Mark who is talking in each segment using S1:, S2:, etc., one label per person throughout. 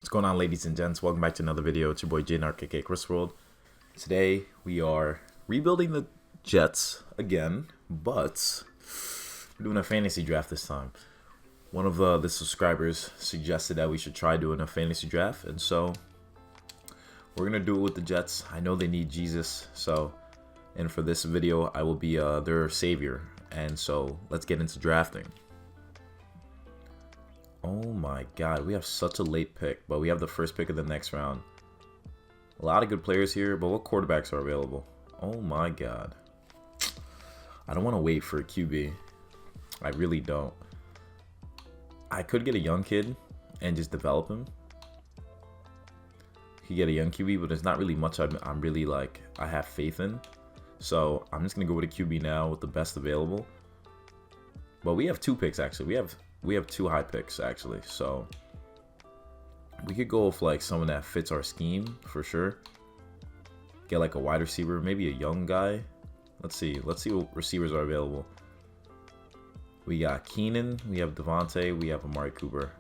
S1: What's going on, ladies and gents? Welcome back to another video. It's your boy Jay RKK Chris World. Today we are rebuilding the Jets again, but we're doing a fantasy draft this time. One of the subscribers suggested that we should try doing a fantasy draft, and so we're gonna do it with the Jets. I know they need Jesus, and for this video I will be their savior, and so let's get into drafting. Oh my god, we have such a late pick, but we have the first pick of the next round. A lot of good players here, but what quarterbacks are available? Oh my god. I don't want to wait for a QB. I really don't. I could get a young kid and just develop him. Could get a young QB, but there's not really much I'm really like, I have faith in. So I'm just going to go with a QB now with the best available. But we have two picks actually. We have two high picks actually, so we could go with like someone that fits our scheme for sure. Get like a wide receiver, maybe a young guy. Let's see what receivers are available. We got Keenan, we have Devontae, we have Amari Cooper.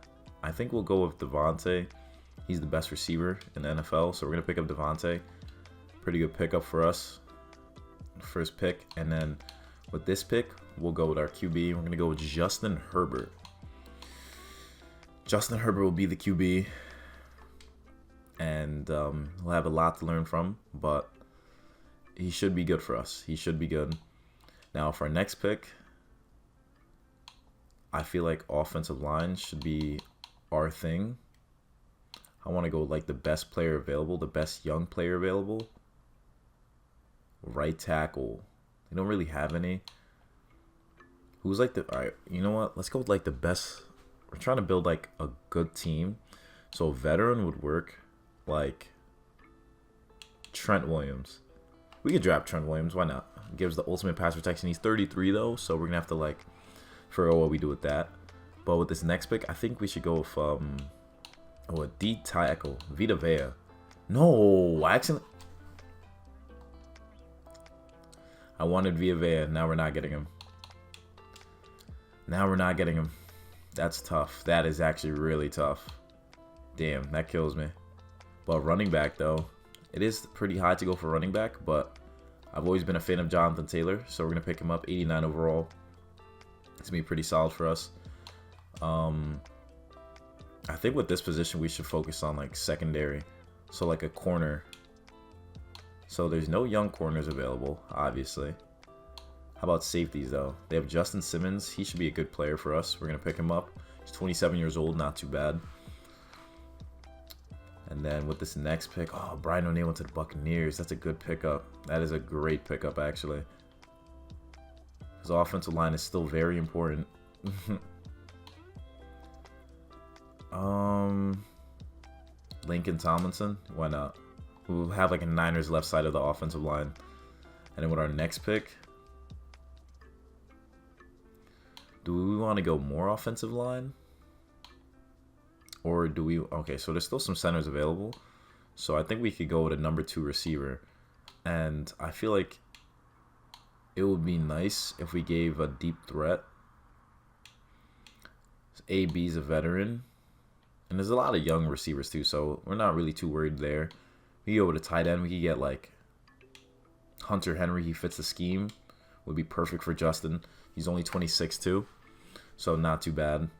S1: I think we'll go with Devontae. He's the best receiver in the NFL, so we're gonna pick up Devontae. Pretty good pickup for us. First pick, and then with this pick, we'll go with our QB. We're gonna go with Justin Herbert. Justin Herbert will be the QB, and we'll have a lot to learn from, but he should be good for us. He should be good. Now, for our next pick, I feel like offensive line should be our thing. I want to go like the best player available, the best young player available. Right tackle. They don't really have any. Who's like the... Alright, you know what? Let's go with like the best... We're trying to build like a good team. So a veteran would work, like Trent Williams. We could draft Trent Williams, why not? Gives the ultimate pass protection. He's 33 though, so we're gonna have to like figure out what we do with that. But with this next pick, I think we should go with a D tackle, Vita Vea. No, actually I wanted Vita Vea, now we're not getting him. That's tough. That is actually really tough. Damn, that kills me. But running back, though, it is pretty high to go for running back, but I've always been a fan of Jonathan Taylor, so we're going to pick him up, 89 overall. It's going to be pretty solid for us. I think with this position, we should focus on, like, secondary. So, like, a corner. So, there's no young corners available, obviously. How about safeties, though? They have Justin Simmons. He should be a good player for us. We're going to pick him up. He's 27 years old. Not too bad. And then with this next pick, oh, Brian O'Neill went to the Buccaneers. That's a good pickup. That is a great pickup, actually. His offensive line is still very important. Lincoln Tomlinson. Why not? We'll have like a Niners left side of the offensive line. And then with our next pick... Do we want to go more offensive line? Or do we... Okay, so there's still some centers available. So I think we could go with a number 2 receiver. And I feel like it would be nice if we gave a deep threat. AB's a veteran. And there's a lot of young receivers too, so we're not really too worried there. We could go with a tight end. We could get like Hunter Henry. He fits the scheme. Would be perfect for Justin. He's only 26 too, so not too bad.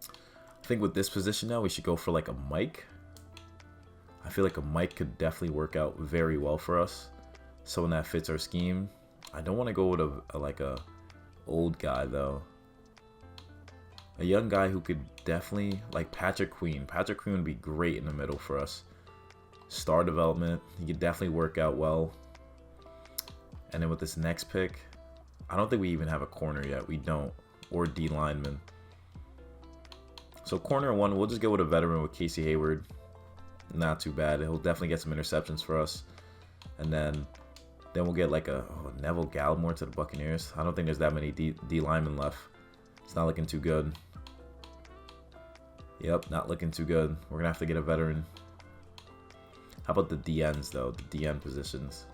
S1: I think with this position now, we should go for like a Mike. I feel like a Mike could definitely work out very well for us. Someone that fits our scheme. I don't want to go with a old guy though. A young guy who could definitely, like Patrick Queen. Patrick Queen would be great in the middle for us. Star development. He could definitely work out well. And then with this next pick, I don't think we even have a corner yet. We don't. Or D lineman. So corner 1, we'll just go with a veteran with Casey Hayward. Not too bad. He'll definitely get some interceptions for us. And then we'll get like a Neville Gallimore to the Buccaneers. I don't think there's that many D linemen left. It's not looking too good. Yep, not looking too good. We're going to have to get a veteran. How about the DNs though? The DN positions.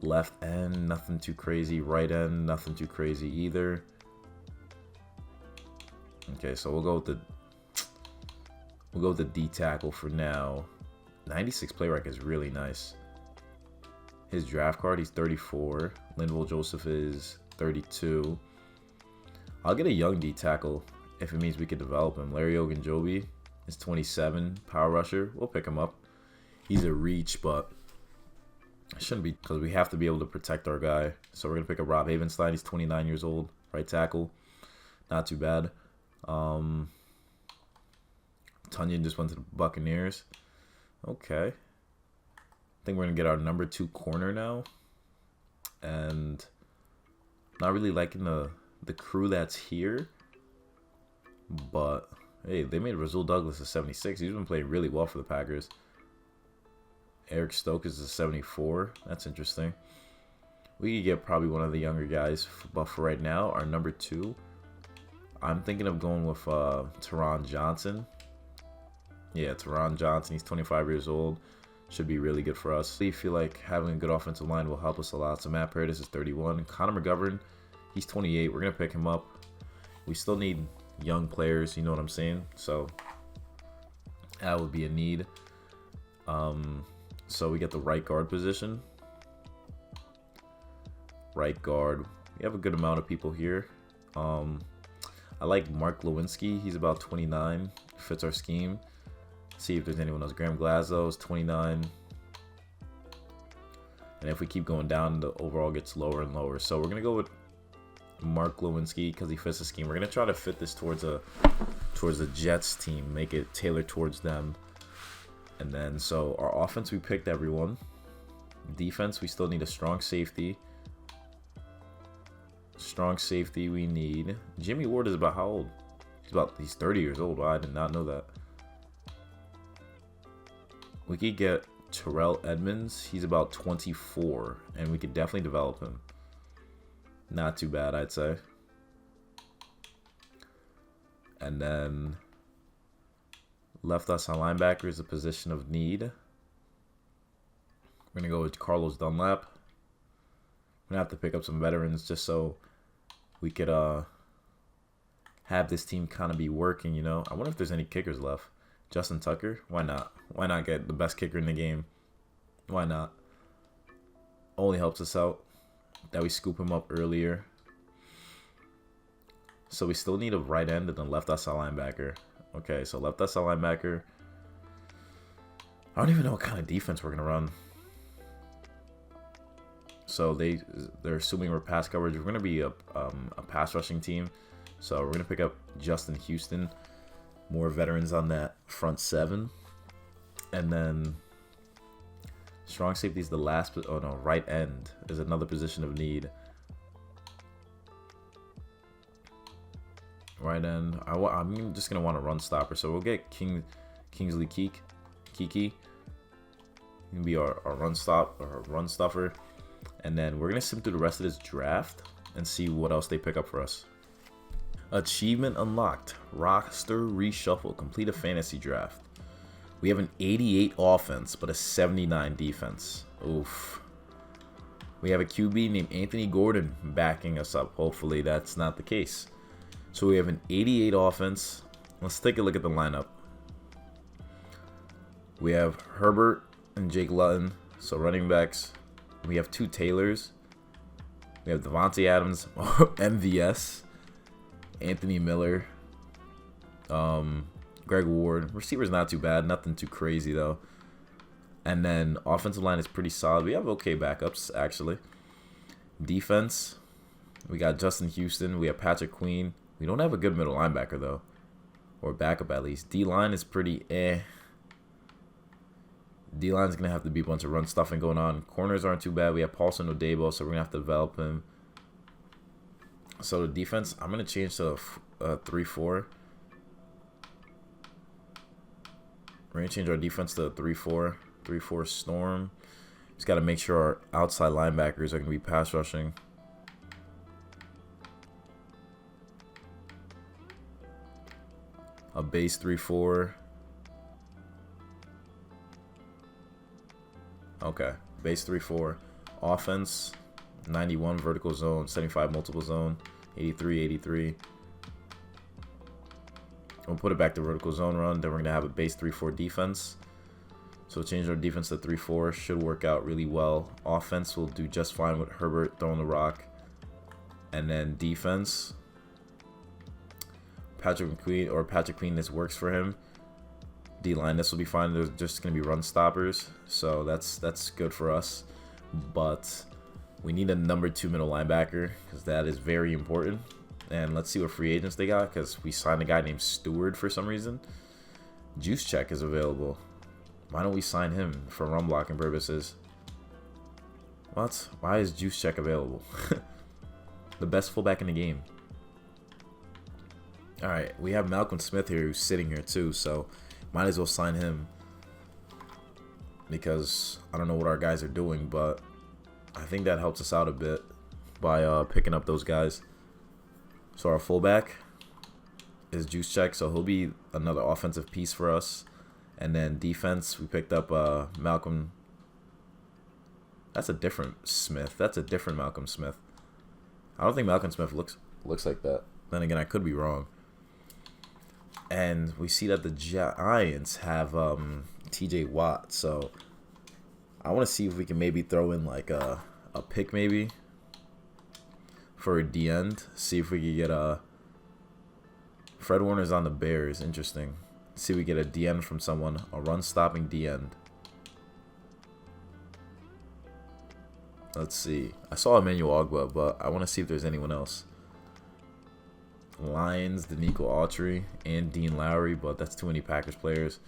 S1: Left end, nothing too crazy. Right end, nothing too crazy either. Okay, so we'll go with the... We'll go with the D tackle for now. 96 play rec is really nice. His draft card, he's 34. Linval Joseph is 32. I'll get a young D tackle if it means we can develop him. Larry Ogunjobi is 27. Power rusher. We'll pick him up. He's a reach, but it shouldn't be because we have to be able to protect our guy. So we're going to pick up Rob Havenstein. He's 29 years old. Right tackle. Not too bad. Tunyon just went to the Buccaneers. Okay. I think we're going to get our number 2 corner now. And not really liking the crew that's here. But, hey, they made Rasul Douglas a 76. He's been playing really well for the Packers. Eric Stokes is a 74. That's interesting. We could get probably one of the younger guys. But for right now, our number 2, I'm thinking of going with Tyron Johnson. Yeah, Tyron Johnson. He's 25 years old. Should be really good for us. I feel like having a good offensive line will help us a lot. So Matt Paradis is 31. Connor McGovern, he's 28. We're going to pick him up. We still need young players, you know what I'm saying? So that would be a need. So we get the right guard position. Right guard. We have a good amount of people here. I like Mark Lewinsky. He's about 29. Fits our scheme. See if there's anyone else. Graham Glasgow is 29. And if we keep going down, the overall gets lower and lower. So we're going to go with Mark Lewinsky because he fits the scheme. We're going to try to fit this towards the Jets team. Make it tailored towards them. And then, so our offense, we picked everyone. Defense, we still need a strong safety. Strong safety we need. Jimmy Ward is about how old? He's 30 years old. Wow, I did not know that. We could get Terrell Edmonds. He's about 24, and we could definitely develop him. Not too bad, I'd say. And then left outside linebacker is a position of need. We're going to go with Carlos Dunlap. We're going to have to pick up some veterans just so we could have this team kind of be working, you know. I wonder if there's any kickers left. Justin Tucker? Why not? Why not get the best kicker in the game? Why not? Only helps us out that we scoop him up earlier. So we still need a right end and a left outside linebacker. Okay, so left outside linebacker. I don't even know what kind of defense we're going to run. So they're assuming we're pass coverage. We're going to be a pass rushing team. So we're going to pick up Justin Houston. More veterans on that front 7. And then strong safety is the last. Oh no, right end is another position of need. Right end. I'm just going to want a run stopper. So we'll get Kingsley Kiki. He can be our run stuffer. And then we're going to sim through the rest of this draft and see what else they pick up for us. Achievement unlocked. Roster reshuffle. Complete a fantasy draft. We have an 88 offense, but a 79 defense. Oof. We have a QB named Anthony Gordon backing us up. Hopefully that's not the case. So we have an 88 offense. Let's take a look at the lineup. We have Herbert and Jake Luton. So running backs. We have 2 Taylors. We have Devontae Adams, MVS. Anthony Miller, Greg Ward. Receivers not too bad, nothing too crazy though. And then offensive line is pretty solid. We have okay backups actually. Defense, we got Justin Houston. We have Patrick Queen. We don't have a good middle linebacker though, or backup at least. D line is pretty eh. D line's gonna have to be a bunch of run stuffing going on. Corners aren't too bad. We have Paulson Odebo, so we're gonna have to develop him. So the defense, I'm going to change to a 3-4. We're going to change our defense to a 3-4. 3-4 storm. Just got to make sure our outside linebackers are going to be pass rushing. A base 3-4. Okay, base 3-4. Offense. 91 vertical zone, 75 multiple zone, 83, 83. We'll put it back to vertical zone run. Then we're going to have a base 3-4 defense. So change our defense to 3-4. Should work out really well. Offense will do just fine with Herbert throwing the rock. And then defense, Patrick Queen, this works for him. D-line, this will be fine. There's just going to be run stoppers. So that's good for us. But we need a number 2 middle linebacker because that is very important. And let's see what free agents they got because we signed a guy named Stewart for some reason. Juice Check is available. Why don't we sign him for run blocking purposes? What? Why is Juice Check available? The best fullback in the game. Alright, we have Malcolm Smith here who's sitting here too, so might as well sign him. Because I don't know what our guys are doing, but I think that helps us out a bit by picking up those guys. So our fullback is Juice Check, so he'll be another offensive piece for us. And then defense, we picked up Malcolm. That's a different Smith. That's a different Malcolm Smith. I don't think Malcolm Smith looks like that. Then again, I could be wrong. And we see that the Giants have TJ Watt. So I want to see if we can maybe throw in like a pick maybe for a D-end. See if we can get a Fred Warner's on the Bears. Interesting. See if we get a D-end from someone. A run-stopping D-end. Let's see. I saw Emmanuel Ogbah, but I want to see if there's anyone else. Lions, Danico Autry, and Dean Lowry, but that's too many Packers players.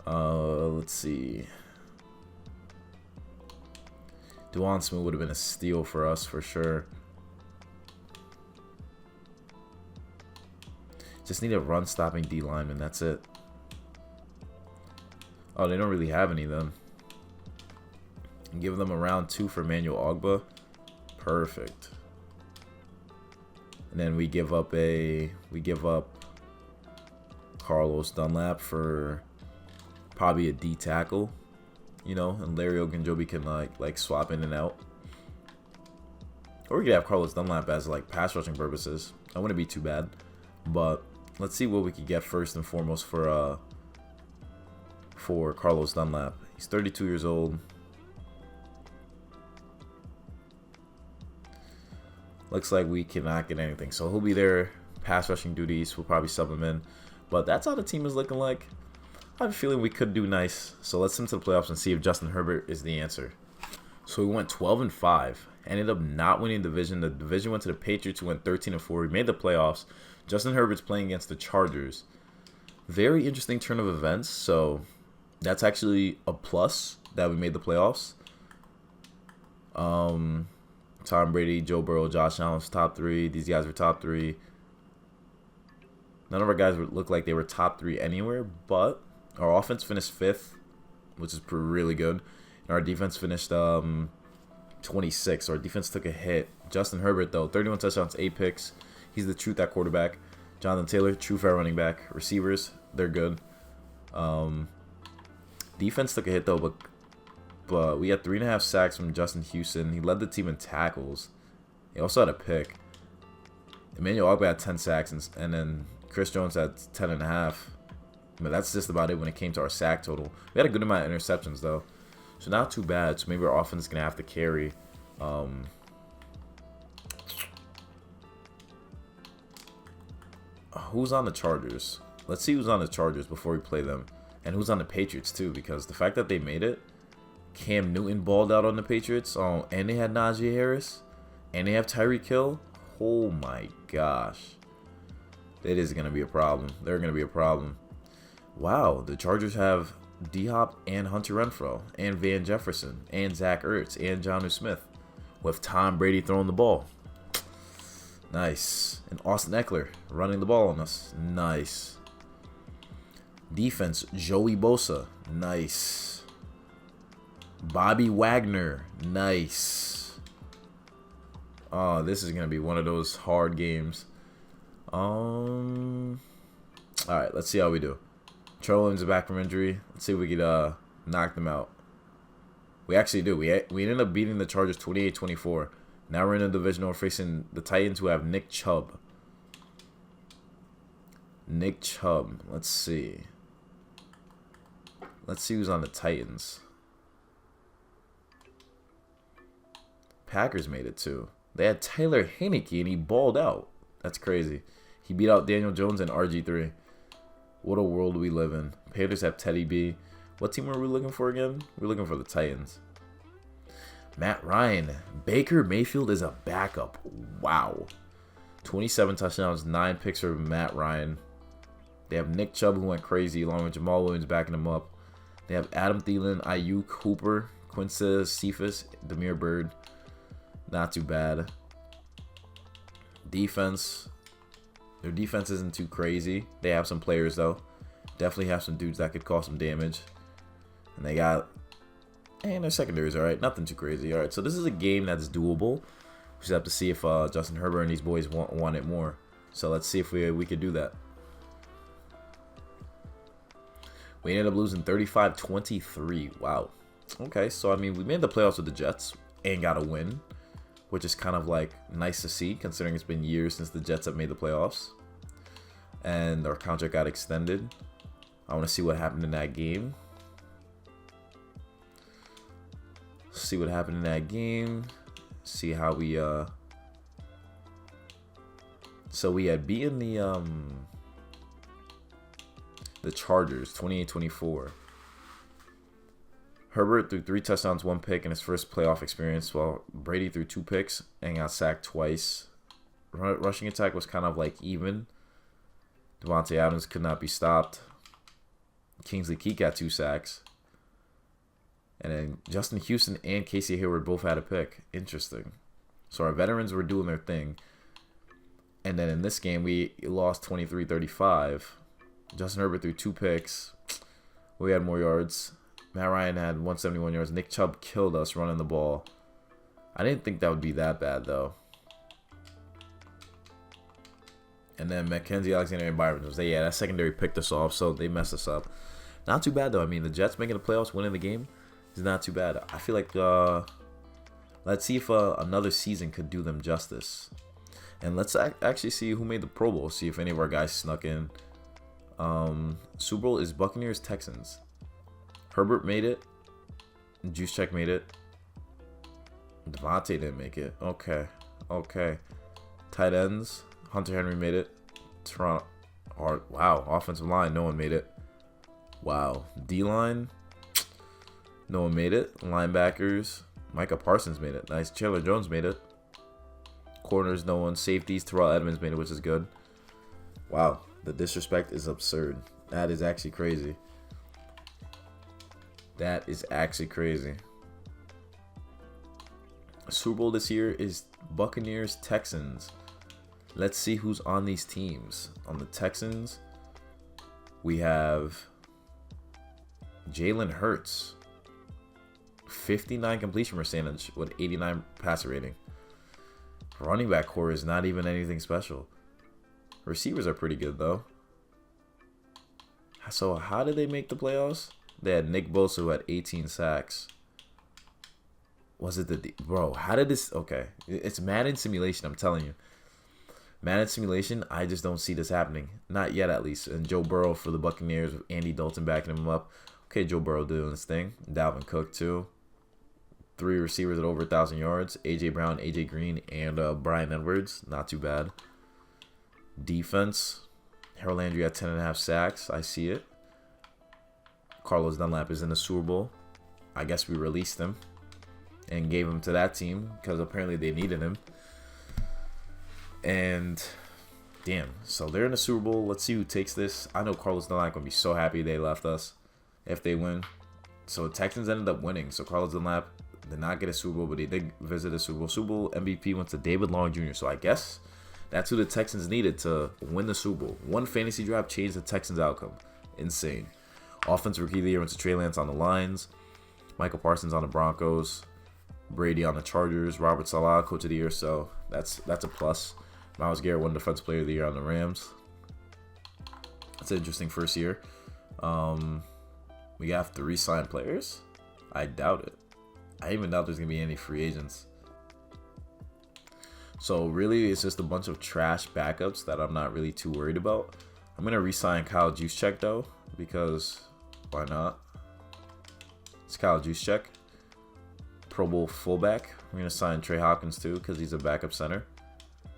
S1: Let's see. Dwan Smith would have been a steal for us for sure. Just need a run-stopping D lineman. That's it. Oh, they don't really have any then. Give them a round 2 for Emmanuel Ogbah. Perfect. And then we give up Carlos Dunlap for probably a D tackle, you know, and Larry Ogunjobi can like swap in and out. Or we could have Carlos Dunlap as like pass rushing purposes. That wouldn't be too bad. But let's see what we could get first and foremost for Carlos Dunlap. He's 32 years old. Looks like we cannot get anything. So he'll be there, pass rushing duties. We'll probably sub him in. But that's how the team is looking like. I have a feeling we could do nice. So let's send to the playoffs and see if Justin Herbert is the answer. So we went 12-5. Ended up not winning the division. The division went to the Patriots, who went 13-4. We made the playoffs. Justin Herbert's playing against the Chargers. Very interesting turn of events. So that's actually a plus that we made the playoffs. Tom Brady, Joe Burrow, Josh Allen's top 3. These guys were top 3. None of our guys looked like they were top 3 anywhere, but our offense finished 5th, which is really good. And our defense finished 26th, so our defense took a hit. Justin Herbert, though, 31 touchdowns, 8 picks. He's the truth at quarterback. Jonathan Taylor, true fair running back. Receivers, they're good. Defense took a hit, though, but we had 3.5 sacks from Justin Houston. He led the team in tackles. He also had a pick. Emmanuel Ogbah had 10 sacks, and then Chris Jones had 10.5. But that's just about it when it came to our sack total. We had a good amount of interceptions, though. So not too bad. So maybe our offense is going to have to carry. Who's on the Chargers? Let's see who's on the Chargers before we play them. And who's on the Patriots, too. Because the fact that they made it. Cam Newton balled out on the Patriots. Oh, and they had Najee Harris. And they have Tyreek Hill. Oh, my gosh. It is going to be a problem. They're going to be a problem. Wow, the Chargers have D-Hop and Hunter Renfrow. And Van Jefferson. And Zach Ertz. And Jonnu Smith. With Tom Brady throwing the ball. Nice. And Austin Eckler running the ball on us. Nice. Defense, Joey Bosa. Nice. Bobby Wagner. Nice. Oh, this is going to be one of those hard games. Alright, let's see how we do. Trollin's back from injury. Let's see if we could knock them out. We actually do. We ended up beating the Chargers 28-24. Now we're in the division. We're facing the Titans, who have Nick Chubb. Nick Chubb. Let's see. Let's see who's on the Titans. Packers made it too. They had Taylor Heineke and he balled out. That's crazy. He beat out Daniel Jones and RG3. What a world we live in. Panthers have Teddy B. What team are we looking for again? We're looking for the Titans. Matt Ryan. Baker Mayfield is a backup. Wow. 27 touchdowns, 9 picks for Matt Ryan. They have Nick Chubb, who went crazy, along with Jamal Williams backing him up. They have Adam Thielen, Ayuk, Hooper, Quincy Cephas, Damiere Byrd. Not too bad. Defense. Their defense isn't too crazy. They have some players, though. Definitely have some dudes that could cause some damage. And they got... And their secondary is alright. Nothing too crazy. Alright, so this is a game that's doable. We just have to see if Justin Herbert and these boys want it more. So let's see if we could do that. We ended up losing 35-23. Wow. Okay, so I mean, we made the playoffs with the Jets and got a win, which is kind of like nice to see considering it's been years since the Jets have made the playoffs. And our contract got extended. I want to see what happened in that game. See what happened in that game. See how we so we had beaten the Chargers 28-24. Herbert threw 3 touchdowns, 1 pick in his first playoff experience, while Brady threw 2 picks and got sacked twice. Rushing attack was kind of like even. Devontae Adams could not be stopped. Kingsley Keek got 2 sacks. And then Justin Houston and Casey Hayward both had a pick. Interesting. So our veterans were doing their thing. And then in this game, we lost 23-35. Justin Herbert threw 2 picks. We had more yards. Matt Ryan had 171 yards. Nick Chubb killed us running the ball. I didn't think that would be that bad, though. And then Mackenzie Alexander and Byron was there. Yeah, that secondary picked us off, so they messed us up. Not too bad, though. I mean, the Jets making the playoffs, winning the game is not too bad. I feel like let's see if another season could do them justice. And let's actually see who made the Pro Bowl. See if any of our guys snuck in. Super Bowl is Buccaneers Texans. Herbert made it. Juszczyk made it. Devontae didn't make it. Okay. Tight ends. Hunter Henry made it. Toronto. Wow. Offensive line. No one made it. Wow. D-line. No one made it. Linebackers. Micah Parsons made it. Nice. Chandler Jones made it. Corners. No one. Safeties. Terrell Edmonds made it, which is good. Wow. The disrespect is absurd. That is actually crazy. That is actually crazy. Super Bowl this year is Buccaneers Texans. Let's see who's on these teams. On the Texans, we have Jalen Hurts. 59 completion percentage with 89 passer rating. Running back core is not even anything special. Receivers are pretty good, though. So how did they make the playoffs? They had Nick Bosa, who had 18 sacks. Was it bro, how did this... Okay, it's Madden simulation, I'm telling you. Madden simulation, I just don't see this happening. Not yet, at least. And Joe Burrow for the Buccaneers with Andy Dalton backing him up. Okay, Joe Burrow doing his thing. Dalvin Cook, too. 3 receivers at over 1,000 yards. A.J. Brown, A.J. Green, and Brian Edwards. Not too bad. Defense. Harold Landry had 10.5 sacks. I see it. Carlos Dunlap is in the Super Bowl. I guess we released him and gave him to that team because apparently they needed him. And damn, so they're in the Super Bowl. Let's see who takes this. I know Carlos Dunlap gonna be so happy they left us if they win. So the Texans ended up winning. So Carlos Dunlap did not get a Super Bowl, but he did visit the Super Bowl. Super Bowl MVP went to David Long Jr. So I guess that's who the Texans needed to win the Super Bowl. One fantasy draft changed the Texans' outcome. Insane. Offensive Rookie of the Year went to Trey Lance on the Lions. Michael Parsons on the Broncos. Brady on the Chargers. Robert Saleh, Coach of the Year. So that's a plus. Myles Garrett won Defensive Player of the Year on the Rams. That's an interesting first year. We have 3 signed players? I doubt it. I even doubt there's going to be any free agents. So really, it's just a bunch of trash backups that I'm not really too worried about. I'm going to re-sign Kyle Juszczyk, though, because why not? It's Kyle Juszczyk. Pro Bowl fullback. We're going to sign Trey Hopkins, too, because he's a backup center.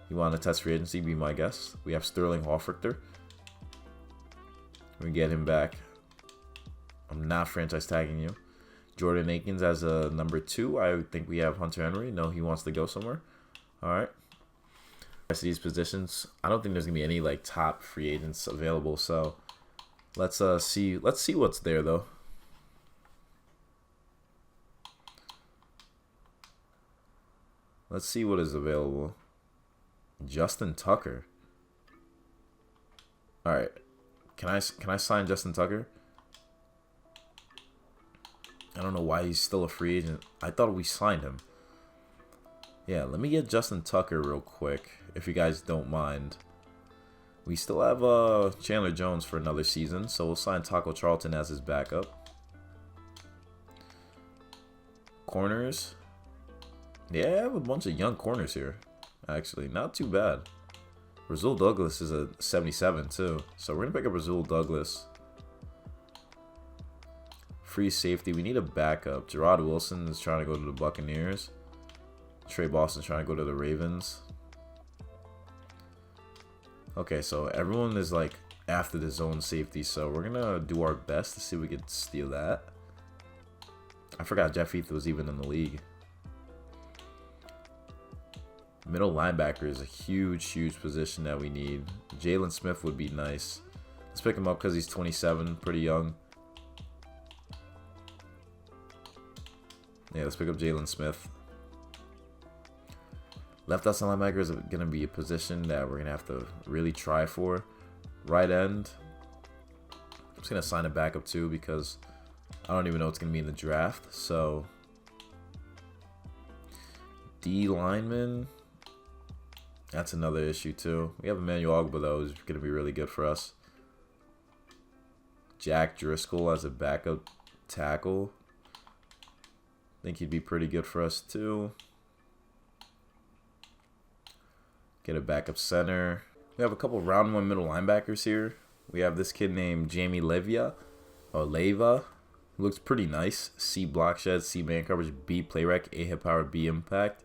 S1: You want to test free agency, be my guest. We have Sterling Hofrichter. We get him back. I'm not franchise tagging you. Jordan Akins as a number 2. I think we have Hunter Henry. No, he wants to go somewhere. All right. Rest of these positions, I don't think there's gonna be any like top free agents available. So let's see. Let's see what's there though. Let's see what is available. Justin Tucker. All right. Can I sign Justin Tucker? I don't know why he's still a free agent. I thought we signed him. Yeah, let me get Justin Tucker real quick, if you guys don't mind. We still have Chandler Jones for another season, so we'll sign Taco Charlton as his backup. Corners. Yeah, I have a bunch of young corners here. Actually, not too bad. Rasul Douglas is a 77 too, so we're going to pick up Rasul Douglas. Free safety, we need a backup. Gerard Wilson is trying to go to the Buccaneers. Trey Boston's trying to go to the Ravens. Okay, so everyone is like after the zone safety, so we're gonna do our best to see if we can steal that. I forgot Jeff Heath was even in the league. Middle linebacker is a huge position that we need. Jalen Smith would be nice. Let's pick him up because he's 27, pretty young. Yeah, let's pick up Jalen Smith. Left outside linebacker is going to be a position that we're going to have to really try for. Right end. I'm just going to sign a backup too because I don't even know what's going to be in the draft. So, D lineman. That's another issue too. We have Emmanuel Ogba though, who's going to be really good for us. Jack Driscoll as a backup tackle. I think he'd be pretty good for us too. Get a backup center. We have a couple round 1 middle linebackers here. We have this kid named Jamie Leva. Looks pretty nice. C block shed, C man coverage, B play rec, A hip power, B impact.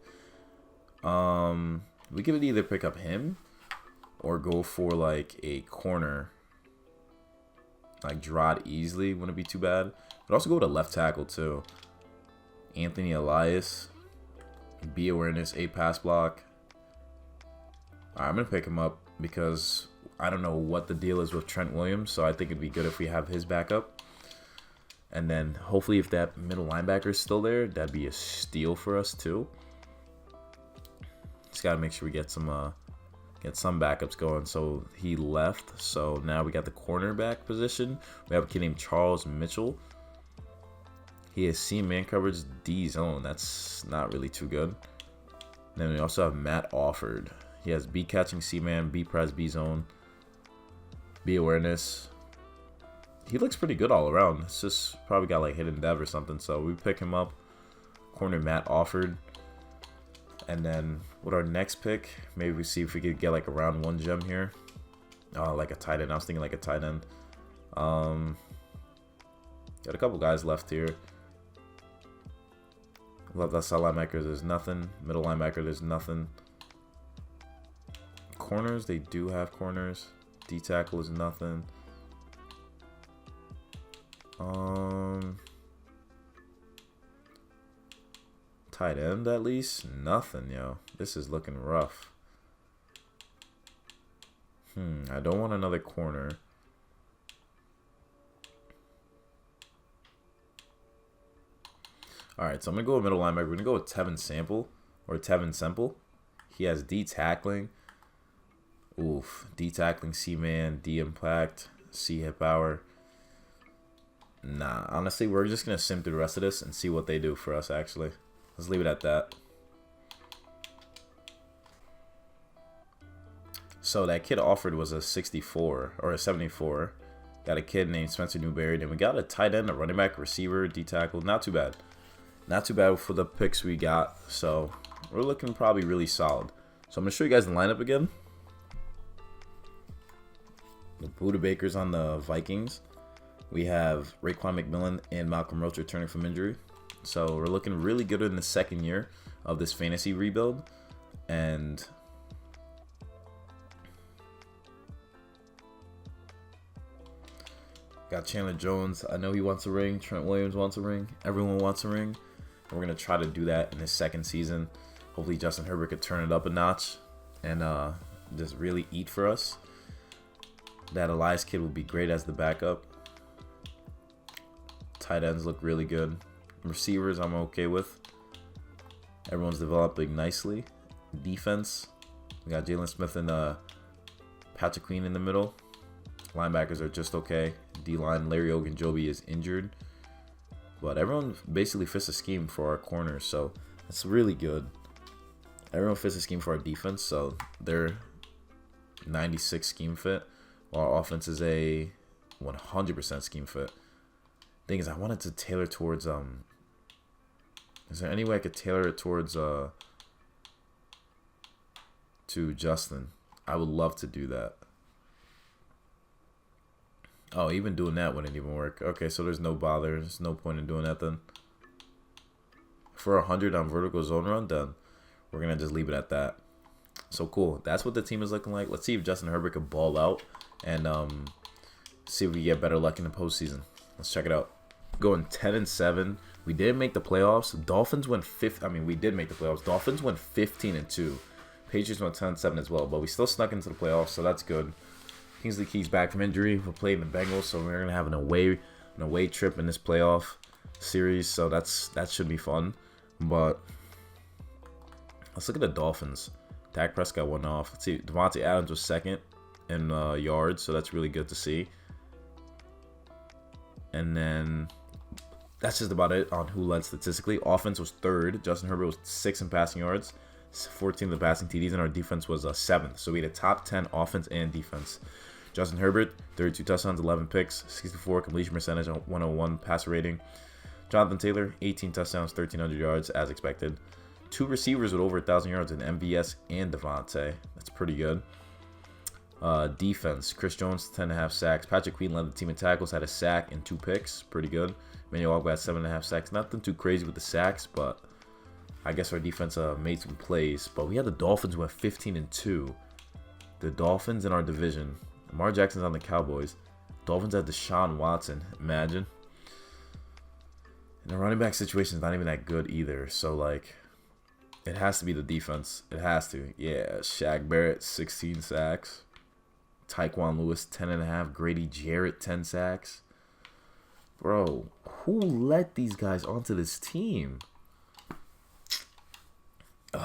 S1: We could either pick up him or go for like a corner. Like Gerard Easley wouldn't be too bad. But also go to left tackle too. Anthony Elias, B awareness, A pass block. Alright, I'm going to pick him up because I don't know what the deal is with Trent Williams, so I think it'd be good if we have his backup. And then hopefully if that middle linebacker is still there, that'd be a steal for us too. Just got to make sure we get some backups going. So he left, so now we got the cornerback position. We have a kid named Charles Mitchell. He has C man coverage, D zone. That's not really too good. Then we also have Matt Offord. He has B catching, C man, B press, B zone, B awareness. He looks pretty good all around. It's just probably got like hidden dev or something. So we pick him up. Corner Matt Offord. And then with our next pick, maybe we see if we could get like a round 1 gem here. Like a tight end. I was thinking like a tight end. Got a couple guys left here. Left outside linebacker, there's nothing. Middle linebacker, there's nothing. Corners, they do have corners. D tackle is nothing. Tight end at least? Nothing, yo. This is looking rough. I don't want another corner. Alright, so I'm going to go with middle linebacker. We're going to go with Tevin Semple. He has D tackling. Oof. D tackling, C man, D impact, C hip power. Nah, honestly, we're just going to sim through the rest of this and see what they do for us, actually. Let's leave it at that. So that kid offered was a 64 or a 74. Got a kid named Spencer Newberry. Then we got a tight end, a running back, receiver, D tackle. Not too bad. Not too bad for the picks we got. So we're looking probably really solid. So I'm going to show you guys the lineup again. The Budabakers on the Vikings. We have Raekwon McMillan and Malcolm Roach returning from injury. So we're looking really good in the second year of this fantasy rebuild. And got Chandler Jones. I know he wants a ring. Trent Williams wants a ring. Everyone wants a ring. And we're going to try to do that in his second season. Hopefully Justin Herbert could turn it up a notch and just really eat for us. That Elias kid would be great as the backup. Tight ends look really good. Receivers I'm okay with. Everyone's developing nicely. Defense, we got Jalen Smith and Patrick Queen in the middle. Linebackers are just okay. D-line, Larry Ogunjobi is injured. But everyone basically fits a scheme for our corners, so that's really good. Everyone fits a scheme for our defense, so they're 96 scheme fit. While our offense is a 100% scheme fit. Thing is, I wanted to tailor towards is there any way I could tailor it towards to Justin? I would love to do that. Oh, even doing that wouldn't even work. Okay, so there's no bother. There's no point in doing that then. For 100 on vertical zone run, then we're gonna just leave it at that. So cool. That's what the team is looking like. Let's see if Justin Herbert could ball out and see if we get better luck in the postseason. Let's check it out. Going 10-7. We didn't make the playoffs. Dolphins went fifth. I mean, we did make the playoffs. Dolphins went 15-2. Patriots went 10-7 as well, but we still snuck into the playoffs, so that's good. Kingsley Key's back from injury. We're playing the Bengals, so we're gonna have an away trip in this playoff series. So that should be fun. But let's look at the Dolphins. Dak Prescott went off. Let's see. Devontae Adams was second in yards, so that's really good to see. And then that's just about it on who led statistically. Offense was third. Justin Herbert was 6th in passing yards, 14th in the passing TDs, and our defense was 7th. So we had a top 10 offense and defense. Justin Herbert, 32 touchdowns, 11 picks, 64 completion percentage, 101 passer rating. Jonathan Taylor, 18 touchdowns, 1,300 yards, as expected. 2 receivers with over 1,000 yards in MVS and Devontae. That's pretty good. Defense, Chris Jones, 10.5 sacks. Patrick Queen led the team in tackles, had a sack and 2 picks. Pretty good. Emmanuel Ogba had 7.5 sacks. Nothing too crazy with the sacks, but I guess our defense made some plays. But we had the Dolphins went 15-2. The Dolphins in our division. Lamar Jackson's on the Cowboys. Dolphins had Deshaun Watson. Imagine. And the running back situation is not even that good either. So, like, it has to be the defense. It has to. Yeah, Shaq Barrett, 16 sacks. Tyquan Lewis, 10.5. Grady Jarrett, 10 sacks. Bro, who let these guys onto this team? And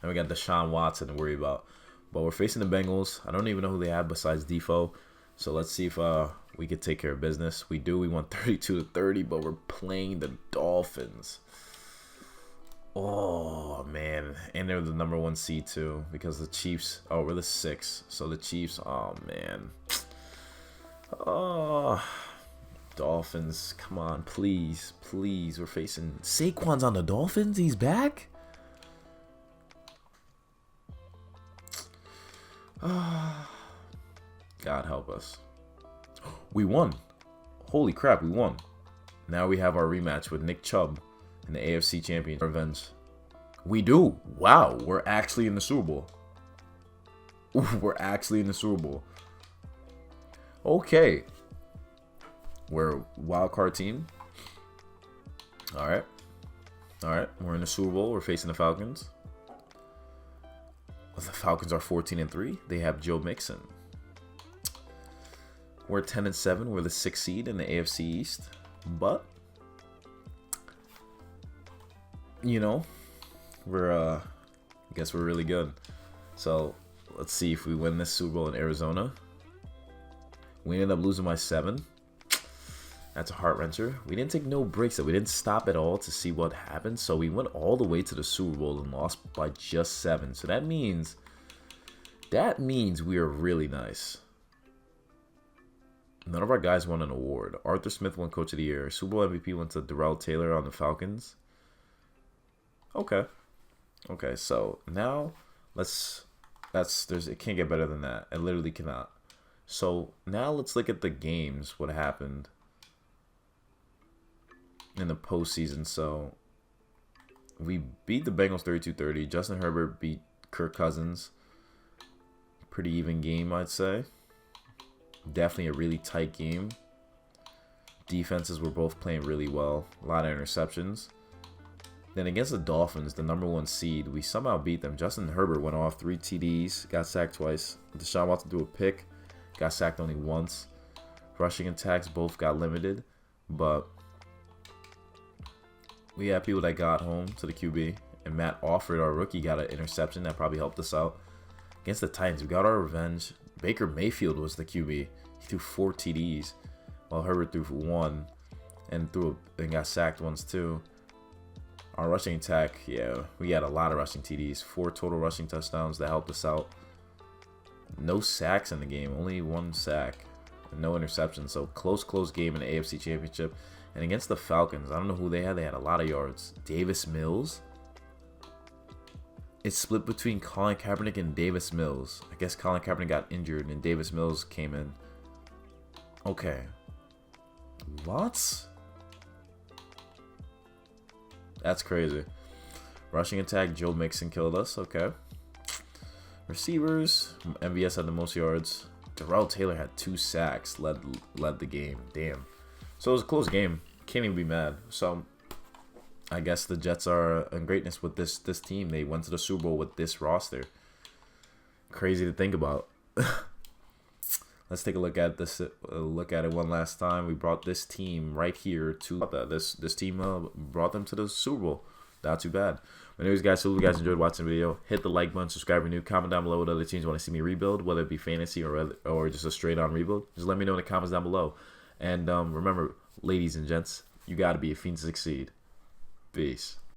S1: we got Deshaun Watson to worry about. But we're facing the Bengals. I don't even know who they have besides Defoe. So let's see if we could take care of business. We do. We won 32-30, but we're playing the Dolphins. Oh, man. And they're the number 1 seed, too, because the Chiefs... Oh, we're the 6th. So the Chiefs... Oh, man. Oh, Dolphins. Come on, please. Please. We're facing... Saquon's on the Dolphins? He's back? God help us. We won. Holy crap, we won. Now we have our rematch with Nick Chubb in the AFC Championship. Revenge. We do. Wow, we're actually in the Super Bowl. We're actually in the Super Bowl. Okay. We're a wild card team. All right. We're in the Super Bowl. We're facing the Falcons. The Falcons are 14-3. They have Joe Mixon. We're 10-7. We're the 6th seed in the AFC East. But, you know, we're I guess we're really good. So let's see if we win this Super Bowl in Arizona. We ended up losing by 7. That's a heart wrencher. We didn't take no breaks. We didn't stop at all to see what happened. So we went all the way to the Super Bowl and lost by just 7. So that means we are really nice. None of our guys won an award. Arthur Smith won Coach of the Year. Super Bowl MVP went to Darrell Taylor on the Falcons. Okay, so now let's It can't get better than that. It literally cannot. So now let's look at the games. What happened in the postseason? So we beat the Bengals 32-30. Justin Herbert beat Kirk Cousins. Pretty even game, I'd say. Definitely a really tight game. Defenses were both playing really well. A lot of interceptions. Then against the Dolphins, the #1 seed, we somehow beat them. Justin Herbert went off 3 TDs, got sacked twice. Deshaun Watson threw a pick, got sacked only once. Rushing attacks both got limited, but we had people that got home to the QB. And Matt Offord, our rookie, got an interception that probably helped us out. Against the Titans, we got our revenge. Baker Mayfield was the QB. He threw 4 TDs, while Herbert threw for 1 and got sacked once too. Our rushing attack, yeah, we had a lot of rushing TDs. 4 total rushing touchdowns that helped us out. No sacks in the game, only 1 sack. And no interceptions, so close game in the AFC Championship. And against the Falcons, I don't know who they had a lot of yards. Davis Mills. It's split between Colin Kaepernick and Davis Mills. I guess Colin Kaepernick got injured and Davis Mills came in. Okay. What? That's crazy. Rushing attack, Joe Mixon killed us. Okay. Receivers, MVS had the most yards. Darrell Taylor had 2 sacks, led the game. Damn. So it was a close game. Can't even be mad. So I guess the Jets are in greatness with this team. They went to the Super Bowl with this roster. Crazy to think about. Let's take a look at this. Look at it one last time. We brought this team right here to this team brought them to the Super Bowl. Not too bad. But anyways, guys, so if you guys enjoyed watching the video, hit the like button, subscribe if you're new, comment down below what other teams you want to see me rebuild, whether it be fantasy or just a straight on rebuild. Just let me know in the comments down below. And remember, ladies and gents, you got to be a fiend to succeed. Peace.